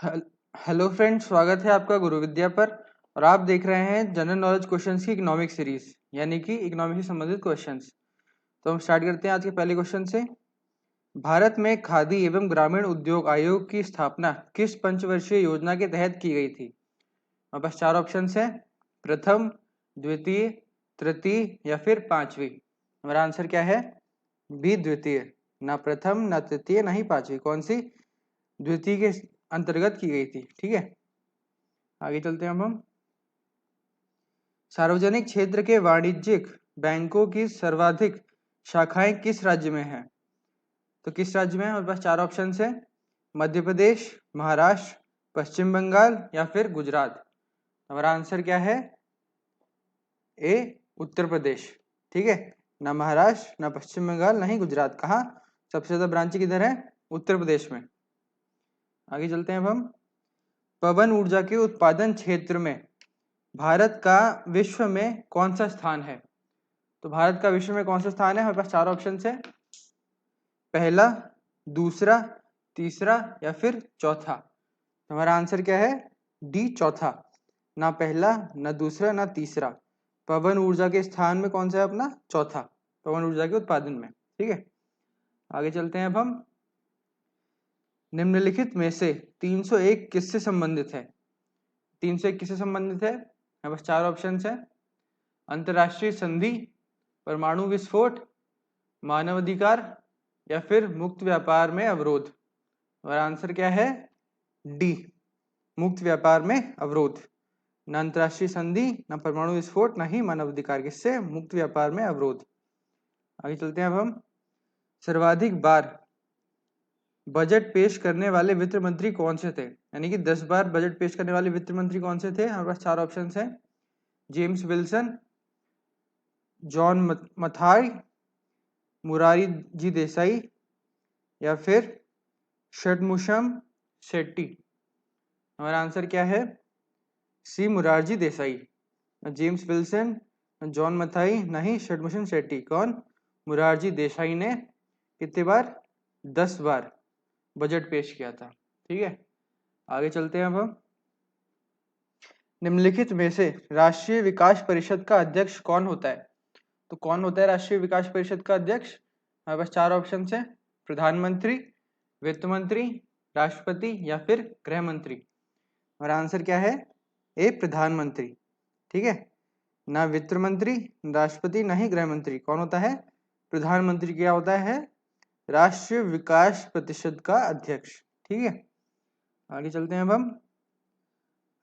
Hello- hello friends, स्वागत है आपका गुरु विद्या पर। और आप देख रहे हैं जनरल नॉलेज क्वेश्चंस की इकोनॉमिक सीरीज, यानी कि इकोनॉमिक से संबंधित क्वेश्चंस। तो हम स्टार्ट करते हैं आज के पहले क्वेश्चन से। भारत में खादी एवं ग्रामीण उद्योग आयोग की स्थापना किस पंचवर्षीय योजना के तहत की गई थी? हमारे पास चार ऑप्शन है: प्रथम, द्वितीय, तृतीय या फिर पांचवी। हमारा आंसर क्या है? बी, द्वितीय। ना प्रथम, ना तृतीय, ना ही पांचवी। कौन सी? द्वितीय के अंतर्गत की गई थी। ठीक है, आगे चलते हैं हम। सार्वजनिक क्षेत्र के वाणिज्यिक बैंकों की सर्वाधिक शाखाएं किस राज्य में हैं? तो किस राज्य में है? हमारे पास चार ऑप्शन है: मध्य प्रदेश, महाराष्ट्र, पश्चिम बंगाल या फिर गुजरात। हमारा आंसर क्या है? ए, उत्तर प्रदेश। ठीक है, ना महाराष्ट्र, ना पश्चिम बंगाल, ना ही गुजरात। कहाँ सबसे ज्यादा ब्रांच किधर है? उत्तर प्रदेश में। आगे चलते हैं अब हम। पवन ऊर्जा के उत्पादन क्षेत्र में भारत का विश्व में कौन सा स्थान है? तो भारत का विश्व में कौन सा स्थान है? हमारे पास चार ऑप्शन है: पहला, दूसरा, तीसरा या फिर चौथा। हमारा आंसर क्या है? डी, चौथा। ना पहला, ना दूसरा, ना तीसरा। पवन ऊर्जा के स्थान में कौन सा है? अपना चौथा, पवन ऊर्जा के उत्पादन में। ठीक है, आगे चलते हैं अब हम। निम्नलिखित में से 301 किससे संबंधित है? 301 किससे संबंधित है? हमारे पास चार ऑप्शन है: अंतरराष्ट्रीय संधि, परमाणु विस्फोट, मानवाधिकार या फिर मुक्त व्यापार में अवरोध। और आंसर क्या है? डी, मुक्त व्यापार में अवरोध। न अंतरराष्ट्रीय संधि, न परमाणु विस्फोट, न ही मानवाधिकार। किससे? मुक्त व्यापार में अवरोध। आगे चलते हैं अब हम। सर्वाधिक बार बजट पेश करने वाले वित्त मंत्री कौन से थे? यानी कि 10 बार बजट पेश करने वाले वित्त मंत्री कौन से थे? हमारे पास चार ऑप्शन है: James Wilson, John Mathai, Murari ji Desai या फिर षडमुशम शेट्टी। हमारा आंसर क्या है? C, Morarji Desai. James Wilson, John Mathai, नहीं षडमुशम शेट्टी। कौन? मुरारजी देसाई ने कितने बार? 10 बार बजट पेश किया था। ठीक है, आगे चलते हैं अब हम। निम्नलिखित में से राष्ट्रीय विकास परिषद का अध्यक्ष कौन होता है? तो कौन होता है राष्ट्रीय विकास परिषद का अध्यक्ष? हमारे पास चार ऑप्शन है: प्रधानमंत्री, वित्त मंत्री, राष्ट्रपति या फिर गृह मंत्री। हमारा आंसर क्या है? ए, प्रधानमंत्री। ठीक है, ना वित्त मंत्री, राष्ट्रपति, ना ही गृह मंत्री। कौन होता है? प्रधानमंत्री। क्या होता है? राष्ट्रीय विकास परिषद का अध्यक्ष। ठीक है, आगे चलते हैं अब हम।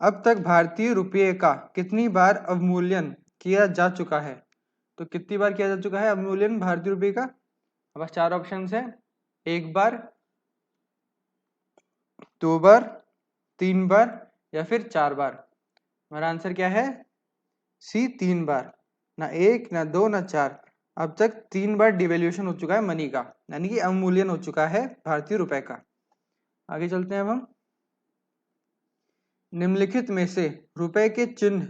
अब तक भारतीय रुपये का कितनी बार अवमूल्यन किया जा चुका है? तो कितनी बार किया जा चुका है अवमूल्यन भारतीय रुपये का? हमारे पास चार ऑप्शन है: एक बार, दो बार, तीन बार या फिर चार बार। हमारा आंसर क्या है? सी, तीन बार। ना एक, ना दो, ना चार। अब तक 3 बार डिवेल्यूशन हो चुका है मनी का, यानी कि अवमूल्यन हो चुका है भारतीय रुपए का। आगे चलते हैं अब हम। निम्नलिखित में से रुपए के चिन्ह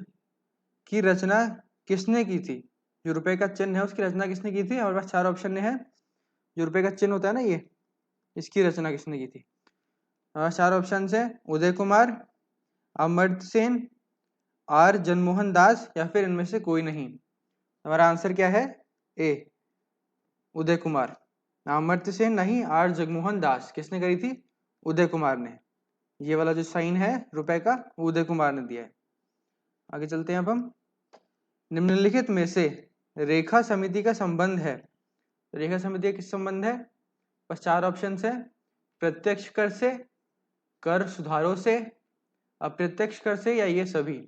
की रचना किसने की थी? जो रुपए का चिन्ह है उसकी रचना किसने की थी? हमारे पास चार ऑप्शन है। जो रुपए का चिन्ह होता है ना, ये, इसकी रचना किसने की थी? हमारे चार ऑप्शन है: उदय कुमार, अमर्त्य सेन, आर जनमोहन दास या फिर इनमें से कोई नहीं। हमारा आंसर क्या है? ए, उदय कुमार। ना अमर्त्य सेन, नहीं आर जगमोहन दास। किसने करी थी? उदय कुमार ने। ये वाला जो साइन है रुपए का, वो उदय कुमार ने दिया है। आगे चलते हैं अब हम। निम्नलिखित में से रेखा समिति का संबंध है। रेखा समिति का किस संबंध है? बस चार ऑप्शन है: प्रत्यक्ष कर से, कर सुधारों से, अप्रत्यक्ष कर से या ये सभी।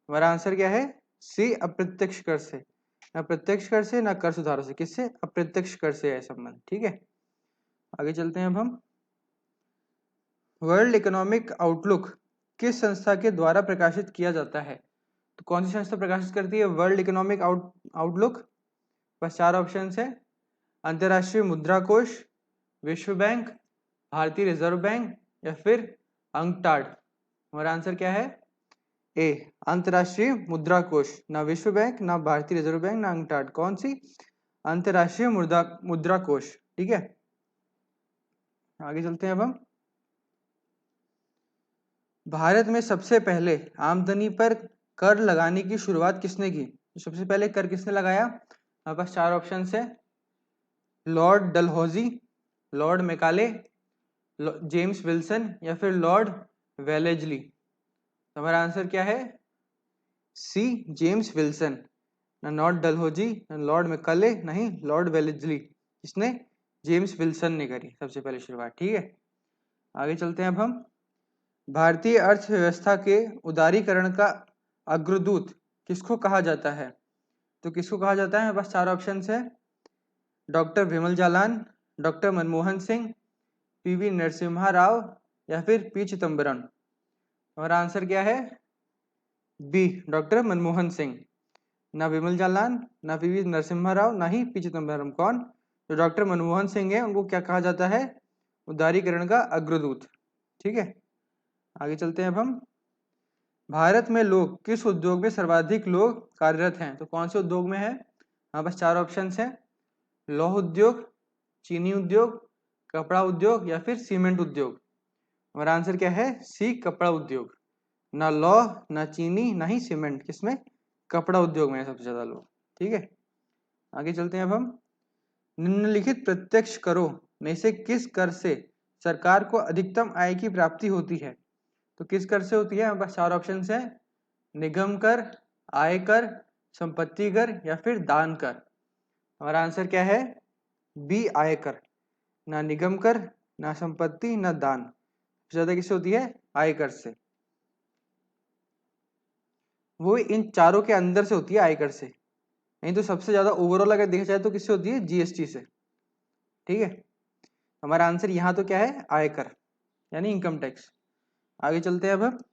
हमारा आंसर क्या है? सी, अप्रत्यक्ष कर से। ना प्रत्यक्ष कर से, ना कर सुधारों से। किससे? अप्रत्यक्ष कर से है संबंध। ठीक है, आगे चलते हैं अब हम। वर्ल्ड इकोनॉमिक आउटलुक किस संस्था के द्वारा प्रकाशित किया जाता है? तो कौन सी संस्था प्रकाशित करती है वर्ल्ड इकोनॉमिक आउटलुक? बस चार ऑप्शन है: अंतरराष्ट्रीय मुद्रा कोष, विश्व बैंक, भारतीय रिजर्व बैंक या फिर अंकटाड। हमारा आंसर क्या है? ए, अंतरराष्ट्रीय मुद्रा कोष। ना विश्व बैंक, ना भारतीय रिजर्व बैंक, ना अंकटाड। कौन सी? अंतरराष्ट्रीय मुद्रा कोष। ठीक है, आगे चलते हैं अब हम। भारत में सबसे पहले आमदनी पर कर लगाने की शुरुआत किसने की? सबसे पहले कर किसने लगाया? हमारे पास चार ऑप्शन है, Lord Dalhousie, Lord Macaulay, James Wilson या फिर लॉर्ड वेलेजली। तो हमारा आंसर क्या है? सी, जेम्स विल्सन। ना लॉर्ड डलहौजी, ना लॉर्ड मेकाले, नहीं लॉर्ड वेलेजली। इसने जेम्स विल्सन ने करी सबसे पहले शुरुआत। ठीक है, आगे चलते हैं अब हम। भारतीय अर्थव्यवस्था के उदारीकरण का अग्रदूत किसको कहा जाता है? तो किसको कहा जाता है? हमारे पास चार ऑप्शन है, doctor Vimal Jalan, doctor Manmohan Singh, PV Narasimha Rao या फिर पी चिदम्बरम। हमारा आंसर क्या है? B, doctor Manmohan Singh. ना विमल जालान, ना पीवी नरसिम्हा राव, ना ही पी चिदम्बरम। कौन? जो डॉक्टर मनमोहन सिंह है उनको क्या कहा जाता है? उदारीकरण का अग्रदूत। ठीक है, आगे चलते हैं अब हम। भारत में लोग किस उद्योग में सर्वाधिक लोग कार्यरत हैं? तो कौन से उद्योग में है? हमारे पास चार ऑप्शन है, लौह उद्योग, चीनी उद्योग, कपड़ा उद्योग या फिर सीमेंट उद्योग। हमारा आंसर क्या है? सी, कपड़ा उद्योग। ना लौह, ना चीनी, ना ही सीमेंट, किसमें? कपड़ा उद्योग में है सबसे ज्यादा लोग। ठीक है, आगे चलते हैं अब हम। निम्नलिखित प्रत्यक्ष करों में से किस कर से सरकार को अधिकतम आय की प्राप्ति होती है? तो किस कर से होती है? हमारे पास चार ऑप्शन है, निगम कर, आयकर, संपत्ति कर या फिर दान कर। हमारा आंसर क्या है? बी, आयकर। ना निगम कर, ना संपत्ति, ना दान। सबसे ज्यादा किससे होती है? आयकर से। वो इन चारों के अंदर से होती है, आयकर से। नहीं तो सबसे ज्यादा ओवरऑल अगर देखा जाए तो किससे होती है? जीएसटी से। ठीक है, हमारा आंसर यहाँ तो क्या है? आयकर, यानी इनकम टैक्स। आगे चलते हैं अब।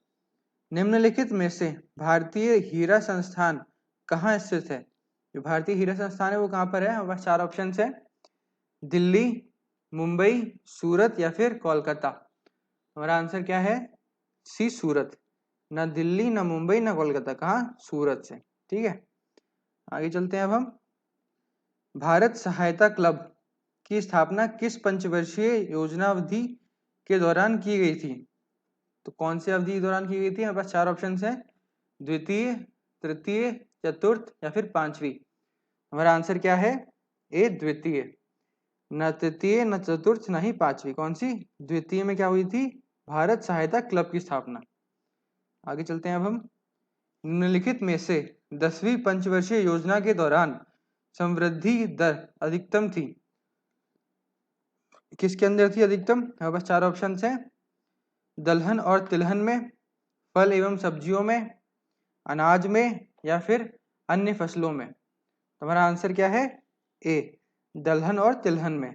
निम्नलिखित में से भारतीय हीरा संस्थान कहाँ स्थित है? जो भारतीय हीरा संस्थान है वो कहाँ पर है? हमारे पास चार ऑप्शन है, दिल्ली, मुंबई, सूरत या फिर कोलकाता। हमारा आंसर क्या है? सी, सूरत। ना दिल्ली, ना मुंबई, ना कोलकाता, कहाँ? सूरत से। ठीक है, आगे चलते हैं अब हम। भारत सहायता क्लब की स्थापना किस पंचवर्षीय योजनावधि के दौरान की गई थी? तो कौन सी अवधि के दौरान की गई थी? हमारे पास चार ऑप्शन है, द्वितीय, तृतीय, चतुर्थ या फिर पांचवी। हमारा आंसर क्या है? ए, द्वितीय। न तृतीय, न चतुर्थ, न ही पांचवी। कौन सी? द्वितीय में क्या हुई थी? भारत सहायता क्लब की स्थापना। आगे चलते हैं अब हम। निम्नलिखित में से 10वीं पंचवर्षीय योजना के दौरान समवृद्धि दर अधिकतम थी? किसके अंदर थी अधिकतम? हमारे पास चार ऑप्शन है, दलहन और तिलहन में, फल एवं सब्जियों में, अनाज में या फिर अन्य फसलों में। हमारा आंसर क्या है? ए, दलहन और तिलहन में।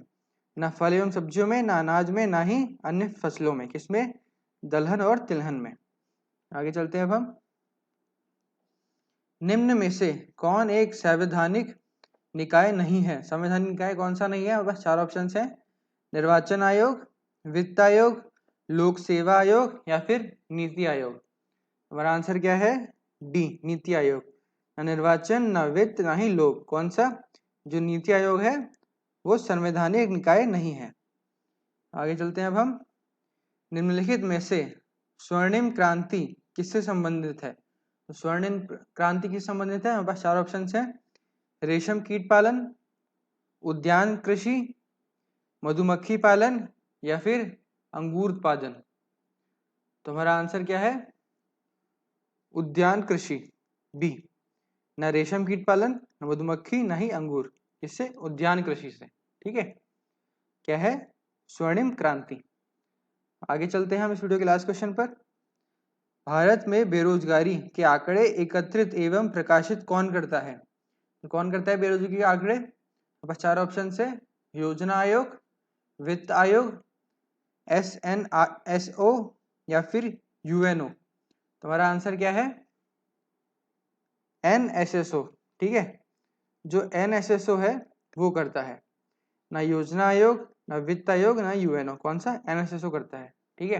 ना फल एवं सब्जियों में, ना अनाज में, ना ही अन्य फसलों में। किसमें? दलहन और तिलहन में। आगे चलते हैं अब हम। निम्न में से कौन एक संवैधानिक निकाय नहीं है? संवैधानिक निकाय कौन सा नहीं है? बस चार ऑप्शन है, निर्वाचन आयोग, वित्त आयोग, लोक सेवा आयोग या फिर नीति आयोग। हमारा आंसर क्या है? डी, नीति आयोग। ना निर्वाचन, ना वित्त, ना ही लोक। कौन सा? जो नीति आयोग है वो संवैधानिक निकाय नहीं है। आगे चलते हैं अब हम। निम्नलिखित में से स्वर्णिम क्रांति किससे संबंधित है? तो स्वर्णिम क्रांति किससे संबंधित है? हमारे पास चार ऑप्शन है, रेशम कीट पालन, उद्यान कृषि, मधुमक्खी पालन या फिर अंगूर उत्पादन। तो हमारा आंसर क्या है? उद्यान कृषि, बी। ना रेशम कीट पालन, ना मधुमक्खी, ना ही अंगूर। इससे उद्यान कृषि से। ठीक है, क्या है? स्वर्णिम क्रांति। आगे चलते हैं हम इस वीडियो के लास्ट क्वेश्चन पर। भारत में बेरोजगारी के आंकड़े एकत्रित एवं प्रकाशित कौन करता है? कौन करता है बेरोजगारी के आंकड़े? बस चार ऑप्शन है, योजना आयोग, वित्त आयोग, SNSO या फिर UNO। तुम्हारा आंसर क्या है? NSSO। ठीक है, जो NSSO है वो करता है। ना योजना आयोग, ना वित्त आयोग, ना UNO। कौन सा? NSSO करता है। ठीक है,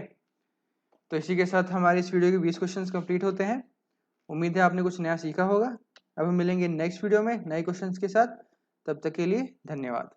तो इसी के साथ हमारी इस वीडियो के 20 क्वेश्चंस कंप्लीट होते हैं। उम्मीद है आपने कुछ नया सीखा होगा। अब हम मिलेंगे नेक्स्ट वीडियो में नए क्वेश्चंस के साथ। तब तक के लिए धन्यवाद।